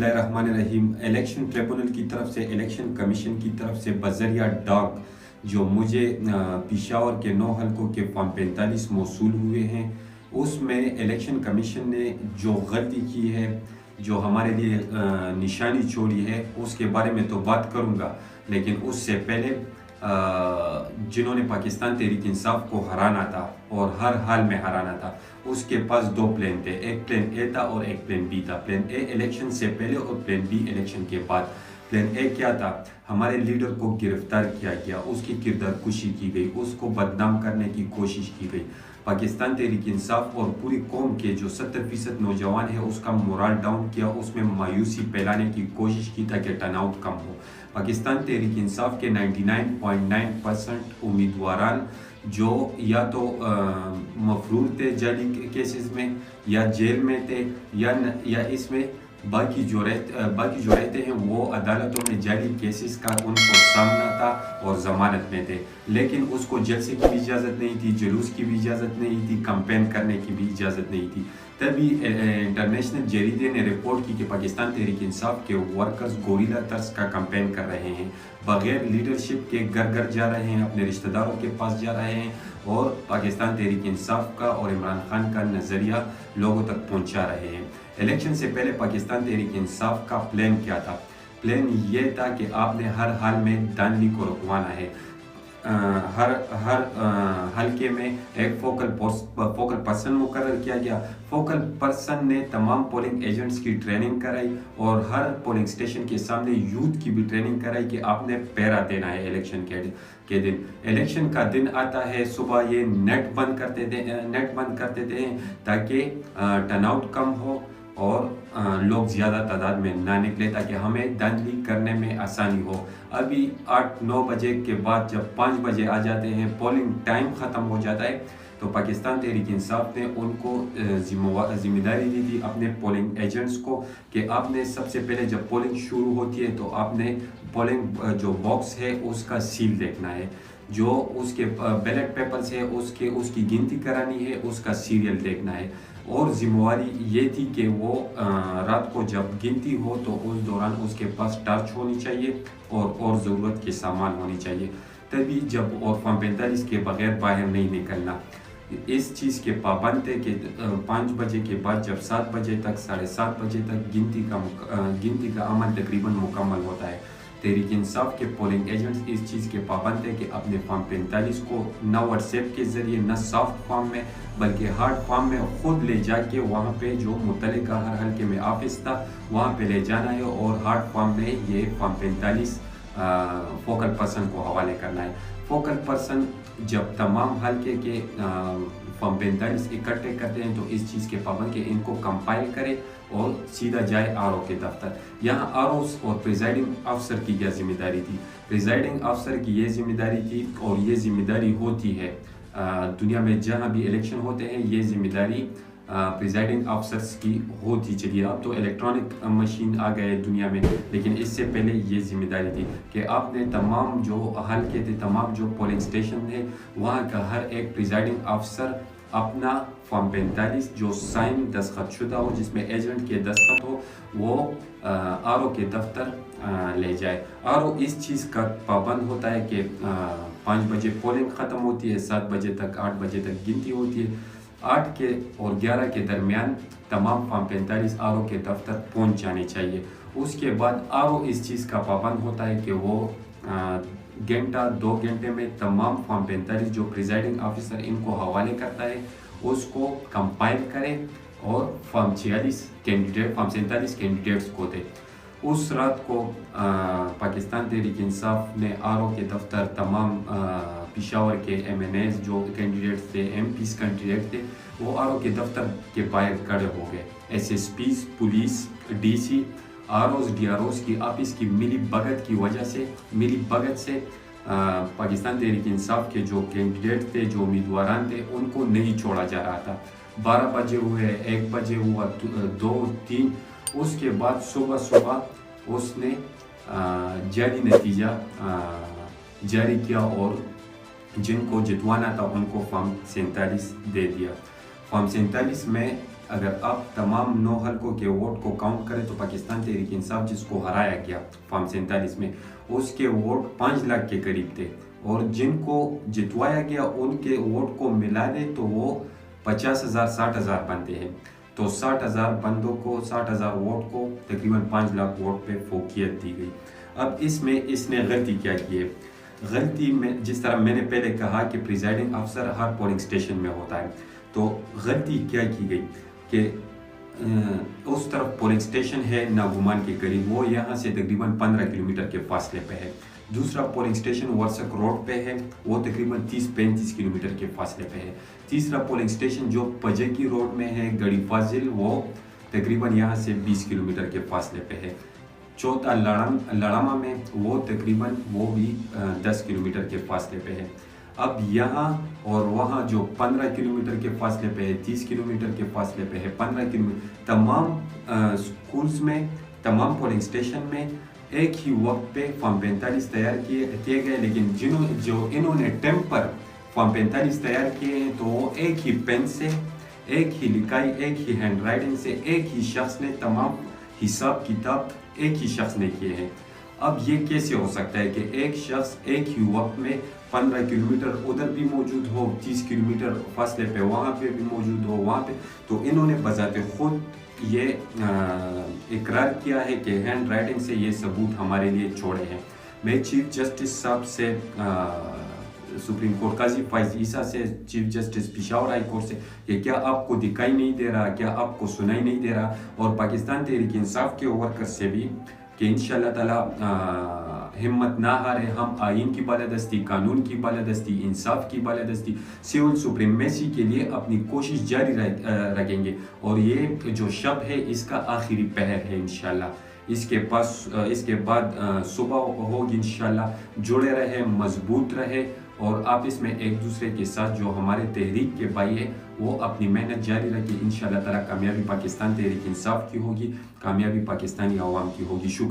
बिस्मिल्लाहिर्रहमानिर्रहीम। Election tribunal की तरफ से, इलेक्शन कमीशन की तरफ से बज़रिया डाक जो मुझे पेशावर के 9 हलकों के फॉर्म 45 मौसूल हुए हैं, उसमें इलेक्शन कमीशन ने जो गलती की है, जो हमारे लिए निशानी छोड़ी है, उसके बारे में तो बात करूँगा। लेकिन उससे पहले जिन्होंने पाकिस्तान तहरीक इंसाफ को हराना था और हर हाल में हराना था, उसके पास 2 प्लान थे। एक प्लान ए था और एक प्लान बी था। प्लान ए इलेक्शन से पहले और प्लान बी इलेक्शन के बाद। प्लान ए क्या था? हमारे लीडर को गिरफ्तार किया गया, उसकी किरदार कुशी की गई, उसको बदनाम करने की कोशिश की गई। पाकिस्तान तहरीक इंसाफ और पूरी कौम के जो 70% नौजवान है, उसका मोरल डाउन किया, उसमें मायूसी फैलाने की कोशिश की ताकि टर्नआउट कम हो। पाकिस्तान तहरीक इंसाफ के 99.9% उम्मीदवारान जो या तो मफरूर थे जाली केसेस में, या जेल में थे, या इसमें बाकी जो रहते हैं वो अदालतों में जाली केसेस का उनको सामना था और ज़मानत में थे। लेकिन उसको जलसे की भी इजाज़त नहीं थी, जुलूस की भी इजाज़त नहीं थी, कैंपेन करने की भी इजाज़त नहीं थी। तभी इंटरनेशनल जरीदे ने रिपोर्ट की कि पाकिस्तान तहरीक इंसाफ के वर्कर्स गोरिल्ला तर्ज का कैंपेन कर रहे हैं, बग़ैर लीडरशिप के घर घर जा रहे हैं, अपने रिश्तेदारों के पास जा रहे हैं और पाकिस्तान तहरीक इंसाफ का और इमरान खान का नज़रिया लोगों तक पहुंचा रहे हैं। इलेक्शन से पहले पाकिस्तान तहरीक इंसाफ का प्लान क्या था? प्लान ये था कि आपने हर हाल में दांधली को रुकवाना है। हर हलके में एक फोकल पर्सन मुकर्रर किया गया। फोकल पर्सन ने तमाम पोलिंग एजेंट्स की ट्रेनिंग कराई और हर पोलिंग स्टेशन के सामने यूथ की भी ट्रेनिंग कराई कि आपने पहरा देना है इलेक्शन के दिन। इलेक्शन का दिन आता है, सुबह ये नेट बंद करते थे ताकि टर्नआउट कम हो और लोग ज़्यादा तादाद में ना निकले, ताकि हमें धांधली करने में आसानी हो। अभी 8-9 बजे के बाद जब 5 बजे आ जाते हैं, पोलिंग टाइम ख़त्म हो जाता है, तो पाकिस्तान तहरीक इंसाफ ने उनको जिम्मेदारी दी थी अपने पोलिंग एजेंट्स को कि आपने सबसे पहले जब पोलिंग शुरू होती है तो आपने पोलिंग जो बॉक्स है उसका सील देखना है, जो उसके बैलेट पेपर्स है उसकी गिनती करानी है, उसका सीरियल देखना है। और जिम्मेवारी ये थी कि वो रात को जब गिनती हो तो उस दौरान उसके पास टॉर्च होनी चाहिए और ज़रूरत के सामान होनी चाहिए। तभी जब और फॉर्म 45 के बगैर बाहर नहीं निकलना। इस चीज़ के पाबंद थे कि 5 बजे के बाद जब 7 बजे तक 7:30 बजे तक गिनती का अमल तकरीबन मुकम्मल होता है। तहरीक इंसाफ के पोलिंग एजेंट्स इस चीज़ के पाबंद है कि अपने फॉर्म 45 को न व्हाट्सएप के ज़रिए, न सॉफ्ट फॉर्म में, बल्कि हार्ड फॉर्म में ख़ुद ले जाके वहाँ पे जो मुतल्लिका हर हल्के में ऑफिस था वहाँ पे ले जाना है और हार्ड फॉर्म में ये फॉर्म 45 फोकल पर्सन को हवाले करना है। फोकल पर्सन जब तमाम हल्के के फॉर्म 45 इकट्ठे करते हैं तो इस चीज़ के पाबंद कि इनको कंपाइल करे और सीधा जाए आरओ के दफ्तर। यहाँ आरओ और प्रिजाइडिंग अफसर की क्या जिम्मेदारी थी? प्रिजाइडिंग अफसर की ये जिम्मेदारी थी और ये जिम्मेदारी होती है दुनिया में जहाँ भी इलेक्शन होते हैं, ये जिम्मेदारी प्रिजाइडिंग अफसर्स की होती। चलिए अब तो इलेक्ट्रॉनिक मशीन आ गए दुनिया में, लेकिन इससे पहले ये जिम्मेदारी थी कि आपने तमाम जो हल्के थे, तमाम जो पोलिंग स्टेशन थे, वहाँ का हर एक प्रिजाइडिंग अफसर अपना फॉर्म 45 जो साइन दस्तखत शुदा हो, जिसमें एजेंट के दस्तखत हो, वो आरओ के दफ्तर ले जाए। आरओ इस चीज़ का पाबंद होता है कि 5 बजे पोलिंग ख़त्म होती है, 7 बजे तक 8 बजे तक गिनती होती है। 8 के और 11 के दरमियान तमाम फॉर्म 45 आरओ के दफ्तर पहुंच जाने चाहिए। उसके बाद आरओ इस चीज़ का पाबंद होता है कि वो घंटा 2 घंटे में तमाम फॉर्म 45 जो प्रिजाइडिंग ऑफिसर इनको हवाले करता है उसको कंपाइल करे और फॉर्म 46 कैंडिडेट्स को दे। उस रात को पाकिस्तान तहरीक इंसाफ ने आरओ के दफ्तर तमाम पेशावर के MNAs जो कैंडिडेट्स थे, MPs कैंडिडेट थे, वो आरओ के दफ्तर के बाहर खड़े हो गए। SSPs, police, DC, ROs, DROs की ऑफिस की मिली भगत से पाकिस्तान तहरीक इंसाफ के जो कैंडिडेट थे, जो उम्मीदवारान थे, उनको नहीं छोड़ा जा रहा था। 12 बजे हुए, 1 बजे हुआ, 2, 3, उसके बाद सुबह उसने जारी नतीजा जारी किया और जिनको जितवाना था उनको फॉर्म 47 दे दिया। फॉर्म 47 में اگر آپ تمام 9 حلقوں کے ووٹ کو کاؤنٹ کریں تو پاکستان تحریک انصاف جس کو ہرایا گیا فارم 47 میں، اس کے ووٹ 5 لاکھ کے قریب تھے، اور جن کو جتوایا گیا ان کے ووٹ کو ملا دے تو وہ 50,000 60,000 بنتے ہیں۔ تو 60,000 بندوں کو 60,000 ووٹ کو تقریباً 5 لاکھ ووٹ پہ فوقیت دی گئی۔ اب اس میں اس نے غلطی کیا کی ہے؟ غلطی میں جس طرح میں نے پہلے کہا کہ پریزائڈنگ افسر ہر پولنگ سٹیشن میں ہوتا ہے، تو غلطی کیا کی گئی کہ اس طرف پولنگ سٹیشن ہے ناگمان کے قریب، وہ یہاں سے تقریباً 15 کلومیٹر کے فاصلے پہ ہے۔ دوسرا پولنگ سٹیشن ورسک روڈ پہ ہے، وہ تقریباً 30-35 کلومیٹر کے فاصلے پہ ہے۔ تیسرا پولنگ سٹیشن جو پجکی روڈ میں ہے گڑی فاضل، وہ تقریباً یہاں سے 20 کلومیٹر کے فاصلے پہ ہے۔ چوتھا لڑاما میں، وہ تقریباً وہ بھی 10 کلومیٹر کے فاصلے پہ ہے۔ اب یہاں اور وہاں جو 15 کلومیٹر کے فاصلے پہ ہے، 30 کلومیٹر کے فاصلے پہ ہے، 15 کلومیٹر، تمام سکولز میں، تمام پولنگ سٹیشن میں ایک ہی وقت پہ فارم 45 تیار کیے گئے، لیکن جو انہوں نے ٹیمپر فارم 45 تیار کیے ہیں تو وہ ایک ہی پین سے، ایک ہی لکھائی، ایک ہی ہینڈ رائٹنگ سے ایک ہی شخص نے تمام حساب کتاب ایک ہی شخص نے کیے ہیں۔ اب یہ کیسے ہو سکتا ہے کہ ایک شخص ایک ہی وقت میں 15 کلومیٹر ادھر بھی موجود ہو، 30 کلومیٹر فاصلے پہ وہاں پہ بھی موجود ہو، وہاں پہ؟ تو انہوں نے بذات خود یہ اقرار کیا ہے کہ ہینڈ رائٹنگ سے یہ ثبوت ہمارے لیے چھوڑے ہیں۔ میں چیف جسٹس صاحب سے، سپریم کورٹ قاضی فائز عیسیٰ سے، chief justice Peshawar high court سے، کہ کیا آپ کو دکھائی نہیں دے رہا، کیا آپ کو سنائی نہیں دے رہا، اور پاکستان تحریک انصاف کے ورکر سے بھی کہ انشاءاللہ تعالی ہمت نہ ہارے، ہم آئین کی بالادستی، قانون کی بالادستی، انصاف کی بالادستی، سول سپریمیسی کے لیے اپنی کوشش جاری رکھیں گے، اور یہ جو شب ہے اس کا آخری پہر ہے انشاءاللہ۔ اس کے بعد صبح ہوگی انشاءاللہ۔ جڑے رہے، مضبوط رہے، اور آپ اس میں ایک دوسرے کے ساتھ جو ہمارے تحریک کے بھائی ہیں وہ اپنی محنت جاری رکھیں، انشاءاللہ تعالی کامیابی پاکستان تحریک انصاف کی ہوگی، کامیابی پاکستانی عوام کی ہوگی۔ شکریہ۔